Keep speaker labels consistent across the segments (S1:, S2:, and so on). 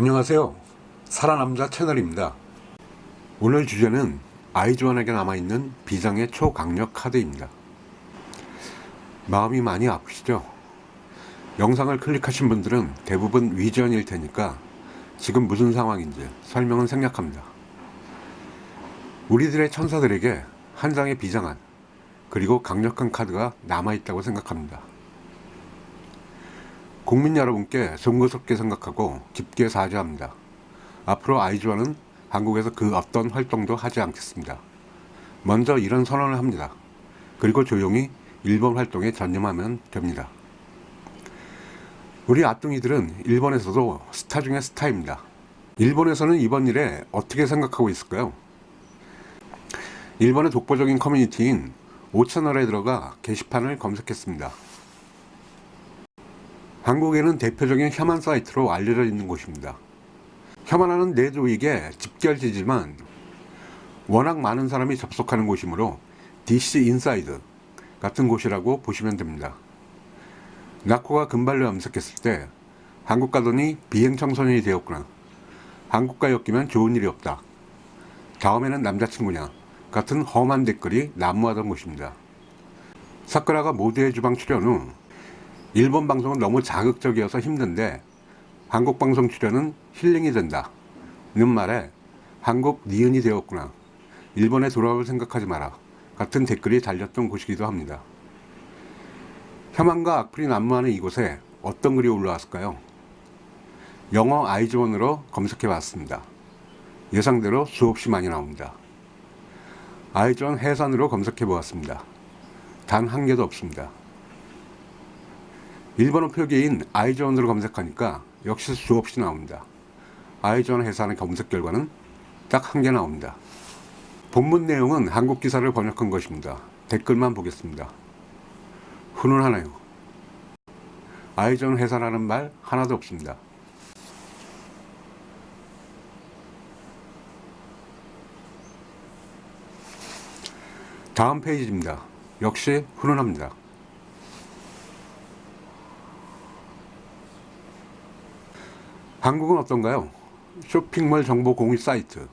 S1: 안녕하세요. 살아남자 채널입니다. 오늘 주제는 아이즈원에게 남아있는 비장의 초강력 카드입니다. 마음이 많이 아프시죠? 영상을 클릭하신 분들은 대부분 위즈원일 테니까 지금 무슨 상황인지 설명은 생략합니다. 우리들의 천사들에게 한 장의 비장한 그리고 강력한 카드가 남아있다고 생각합니다. 국민 여러분께 송구스럽게 생각하고 깊게 사죄합니다. 앞으로 아이즈원은 한국에서 그 어떤 활동도 하지 않겠습니다. 먼저 이런 선언을 합니다. 그리고 조용히 일본 활동에 전념하면 됩니다. 우리 아뚱이들은 일본에서도 스타 중에 스타입니다. 일본에서는 이번 일에 어떻게 생각하고 있을까요? 일본의 독보적인 커뮤니티인 5채널에 들어가 게시판을 검색했습니다. 한국에는 대표적인 혐한 사이트로 알려져 있는 곳입니다. 혐한하는 내조익의 집결지지만 워낙 많은 사람이 접속하는 곳이므로 DC 인사이드 같은 곳이라고 보시면 됩니다. 나코가 금발로 염색했을 때 한국 가더니 비행청소년이 되었구나. 한국과 엮이면 좋은 일이 없다. 다음에는 남자친구냐 같은 험한 댓글이 난무하던 곳입니다. 사쿠라가 모두의 주방 출연 후 일본 방송은 너무 자극적이어서 힘든데 한국 방송 출연은 힐링이 된다 는 말에 한국 니은이 되었구나. 일본에 돌아올 생각하지 마라 같은 댓글이 달렸던 곳이기도 합니다. 혐한과 악플이 난무하는 이곳에 어떤 글이 올라왔을까요? 영어 아이즈원으로 검색해 봤습니다. 예상대로 수없이 많이 나옵니다. 아이즈원 해산으로 검색해 보았습니다. 단 한 개도 없습니다. 일본어 표기인 아이즈원으로 검색하니까 역시 수없이 나옵니다. 아이즈원 해산의 검색 결과는 딱 한 개 나옵니다. 본문 내용은 한국 기사를 번역한 것입니다. 댓글만 보겠습니다. 훈훈하네요. 아이즈원 해산하는 말 하나도 없습니다. 다음 페이지입니다. 역시 훈훈합니다. 한국은 어떤가요? 쇼핑몰 정보 공유 사이트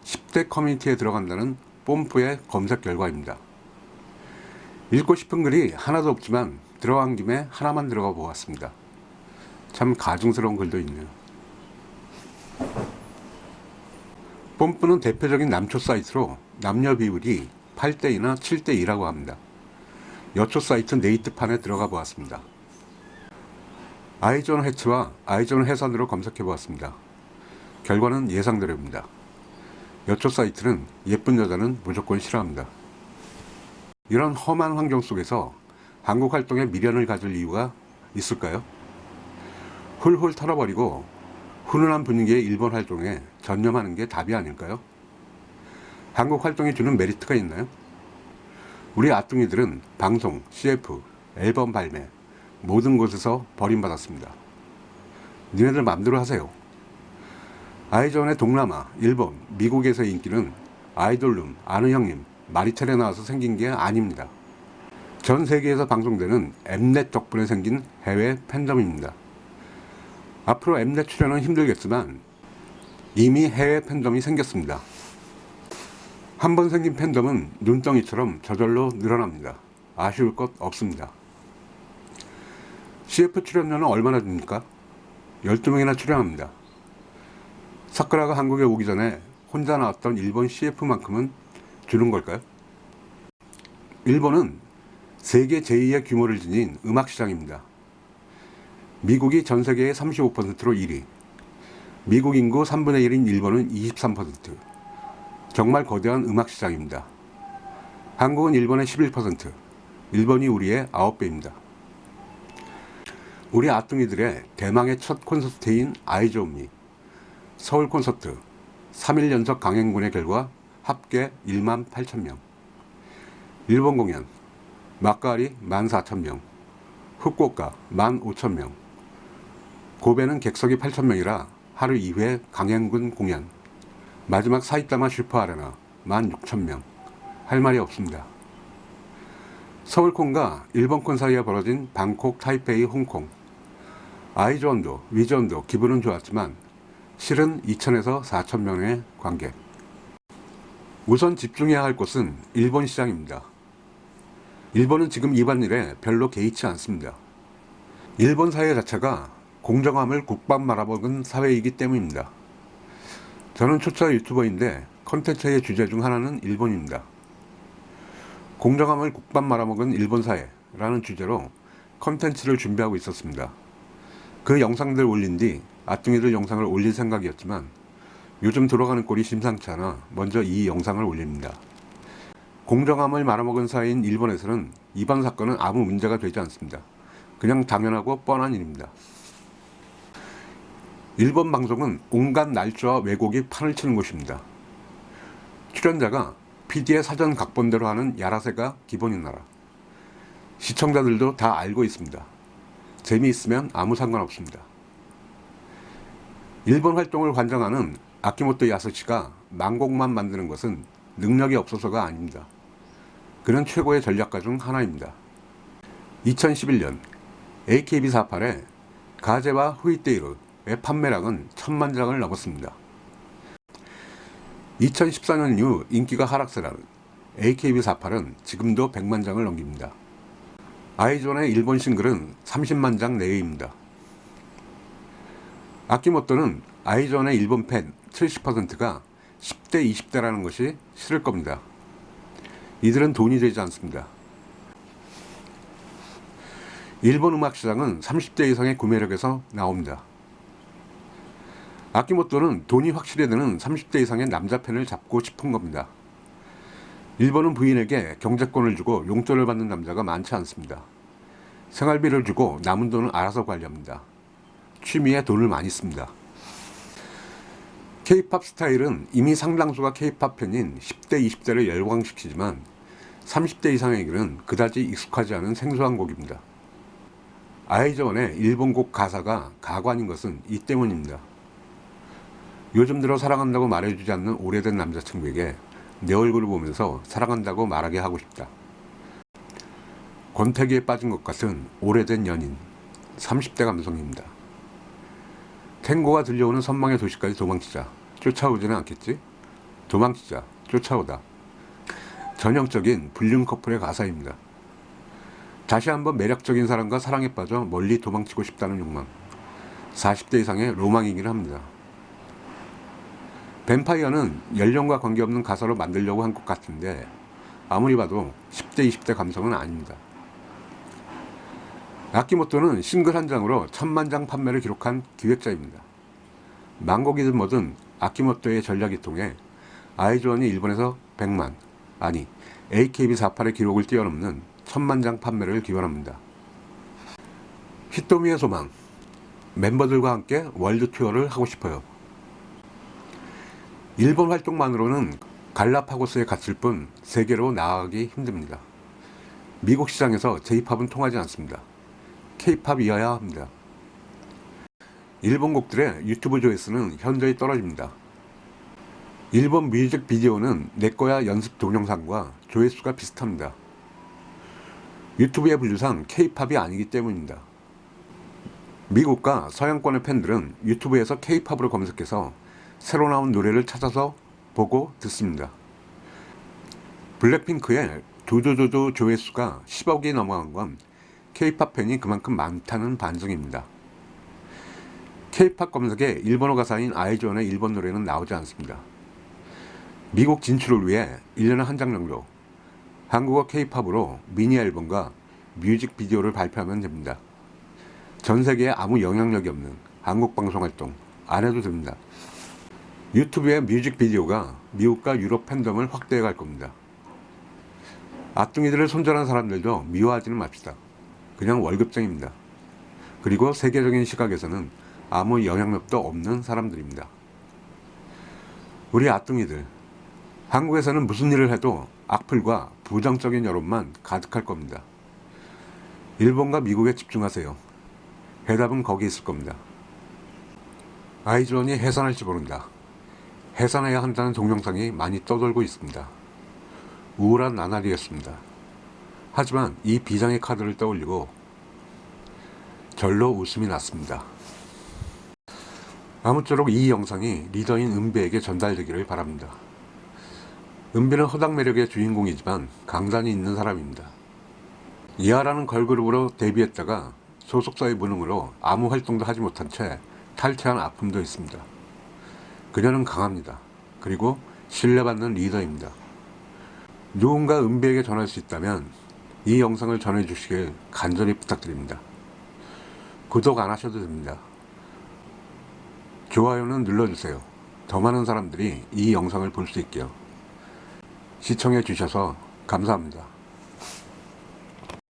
S1: 10대 커뮤니티에 들어간다는 뽐뿌의 검색 결과입니다. 읽고 싶은 글이 하나도 없지만 들어간 김에 하나만 들어가 보았습니다. 참 가증스러운 글도 있네요. 뽐뿌는 대표적인 남초 사이트로 남녀 비율이 8대2나 7대2라고 합니다. 여초 사이트 네이트판에 들어가 보았습니다. 아이즈원 해체와 아이즈원 해산으로 검색해 보았습니다. 결과는 예상대로입니다. 여초 사이트는 예쁜 여자는 무조건 싫어합니다. 이런 험한 환경 속에서 한국 활동에 미련을 가질 이유가 있을까요? 훌훌 털어버리고 훈훈한 분위기의 일본 활동에 전념하는 게 답이 아닐까요? 한국 활동이 주는 메리트가 있나요? 우리 아뚱이들은 방송, CF, 앨범 발매 모든 곳에서 버림받았습니다. 니네들 맘대로 하세요. 아이즈원의 동남아, 일본, 미국에서의 인기는 아이돌룸, 아는 형님, 마리텔에 나와서 생긴 게 아닙니다. 전 세계에서 방송되는 엠넷 덕분에 생긴 해외 팬덤입니다. 앞으로 엠넷 출연은 힘들겠지만 이미 해외 팬덤이 생겼습니다. 한번 생긴 팬덤은 눈덩이처럼 저절로 늘어납니다. 아쉬울 것 없습니다. CF 출연료는 얼마나 줍니까? 12명이나 출연합니다. 사쿠라가 한국에 오기 전에 혼자 나왔던 일본 CF만큼은 주는 걸까요? 일본은 세계 제2의 규모를 지닌 음악 시장입니다. 미국이 전 세계의 35%로 1위, 미국 인구 3분의 1인 일본은 23%, 정말 거대한 음악 시장입니다. 한국은 일본의 11%, 일본이 우리의 9배입니다. 우리 아뚱이들의 대망의 첫 콘서트인 아이즈원미 서울 콘서트 3일 연속 강행군의 결과 합계 1만 8천명, 일본 공연 마카리 14,000명, 후쿠오카 15,000명, 고베는 객석이 8,000명이라 하루 2회 강행군 공연, 마지막 사이타마 슈퍼아레나 16,000명, 할 말이 없습니다. 서울콘과 일본콘 사이에 벌어진 방콕, 타이페이, 홍콩, 아이즈원도 위즈원도 기분은 좋았지만 실은 2,000에서 4,000명의 관객. 우선 집중해야 할 곳은 일본 시장입니다. 일본은 지금 이반일에 별로 개의치 않습니다. 일본 사회 자체가 공정함을 국밥 말아먹은 사회이기 때문입니다. 저는 초짜 유튜버인데 컨텐츠의 주제 중 하나는 일본입니다. 공정함을 국밥 말아먹은 일본 사회라는 주제로 컨텐츠를 준비하고 있었습니다. 그 영상들 올린 뒤 아뚱이들 영상을 올릴 생각이었지만 요즘 돌아가는 꼴이 심상치 않아 먼저 이 영상을 올립니다. 공정함을 말아먹은 사회인 일본에서는 이번 사건은 아무 문제가 되지 않습니다. 그냥 당연하고 뻔한 일입니다. 일본 방송은 온갖 날조와 왜곡이 판을 치는 곳입니다. 출연자가 PD의 사전 각본대로 하는 야라세가 기본인 나라. 시청자들도 다 알고 있습니다. 재미있으면 아무 상관없습니다. 일본 활동을 관장하는 아키모토 야스시가 망곡만 만드는 것은 능력이 없어서가 아닙니다. 그는 최고의 전략가 중 하나입니다. 2011년 AKB48의 가제와 후이테이르의 판매량은 1000만 장을 넘었습니다. 2014년 이후 인기가 하락세라는 AKB48은 지금도 100만 장을 넘깁니다. 아이존의 일본 싱글은 30만 장 내외입니다. 아키모토는 아이존의 일본 팬 70%가 10대, 20대라는 것이 싫을 겁니다. 이들은 돈이 되지 않습니다. 일본 음악 시장은 30대 이상의 구매력에서 나옵니다. 아키모토는 돈이 확실히 드는 30대 이상의 남자 팬을 잡고 싶은 겁니다. 일본은 부인에게 경제권을 주고 용돈을 받는 남자가 많지 않습니다. 생활비를 주고 남은 돈은 알아서 관리합니다. 취미에 돈을 많이 씁니다. K-팝 스타일은 이미 상당수가 K-팝 팬인 10대, 20대를 열광시키지만 30대 이상에게는 그다지 익숙하지 않은 생소한 곡입니다. 아이즈원의 일본 곡 가사가 가관인 것은 이 때문입니다. 요즘 들어 사랑한다고 말해주지 않는 오래된 남자친구에게 내 얼굴을 보면서 사랑한다고 말하게 하고 싶다. 권태기에 빠진 것 같은 오래된 연인, 30대 감성입니다. 탱고가 들려오는 선망의 도시까지 도망치자. 쫓아오지는 않겠지? 도망치자. 쫓아오다. 전형적인 불륜 커플의 가사입니다. 다시 한번 매력적인 사람과 사랑에 빠져 멀리 도망치고 싶다는 욕망. 40대 이상의 로망이긴 합니다. 뱀파이어는 연령과 관계없는 가사로 만들려고 한 것 같은데 아무리 봐도 10대, 20대 감성은 아닙니다. 아키모토는 싱글 한 장으로 1000만 장 판매를 기록한 기획자입니다. 망곡이든 뭐든 아키모토의 전략이 통해 아이즈원이 일본에서 100만, 아니 AKB48의 기록을 뛰어넘는 1000만 장 판매를 기원합니다. 히토미의 소망, 멤버들과 함께 월드 투어를 하고 싶어요. 일본 활동만으로는 갈라파고스에 갇힐 뿐 세계로 나아가기 힘듭니다. 미국 시장에서 J-팝은 통하지 않습니다. K-팝이어야 합니다. 일본 곡들의 유튜브 조회수는 현저히 떨어집니다. 일본 뮤직비디오는 내꺼야 연습 동영상과 조회수가 비슷합니다. 유튜브의 분류상 K-팝이 아니기 때문입니다. 미국과 서양권의 팬들은 유튜브에서 K-팝으로 검색해서 새로 나온 노래를 찾아서 보고 듣습니다. 블랙핑크의 두두두두 조회수가 10억이 넘어간 건 K-팝 팬이 그만큼 많다는 반증입니다. K-팝 검색에 일본어 가사인 아이즈원의 일본 노래는 나오지 않습니다. 미국 진출을 위해 1년에 한 장 정도 한국어 K-팝으로 미니 앨범과 뮤직비디오를 발표하면 됩니다. 전 세계에 아무 영향력이 없는 한국 방송 활동 안 해도 됩니다. 유튜브의 뮤직비디오가 미국과 유럽 팬덤을 확대해 갈 겁니다. 아뚱이들을 손절한 사람들도 미워하지는 맙시다. 그냥 월급쟁입니다. 그리고 세계적인 시각에서는 아무 영향력도 없는 사람들입니다. 우리 아뚱이들, 한국에서는 무슨 일을 해도 악플과 부정적인 여론만 가득할 겁니다. 일본과 미국에 집중하세요. 해답은 거기 있을 겁니다. 아이즈원이 해산할지 모른다. 해산해야 한다는 동영상이 많이 떠돌고 있습니다. 우울한 나날이었습니다. 하지만 이 비장의 카드를 떠올리고 절로 웃음이 났습니다. 아무쪼록 이 영상이 리더인 은비에게 전달되기를 바랍니다. 은비는 허당 매력의 주인공이지만 강단이 있는 사람입니다. 이하라는 걸그룹으로 데뷔했다가 소속사의 무능으로 아무 활동도 하지 못한 채 탈퇴한 아픔도 있습니다. 그녀는 강합니다. 그리고 신뢰받는 리더입니다. 누군가 은비에게 전할 수 있다면 이 영상을 전해주시길 간절히 부탁드립니다. 구독 안 하셔도 됩니다. 좋아요는 눌러주세요. 더 많은 사람들이 이 영상을 볼 수 있게요. 시청해 주셔서 감사합니다.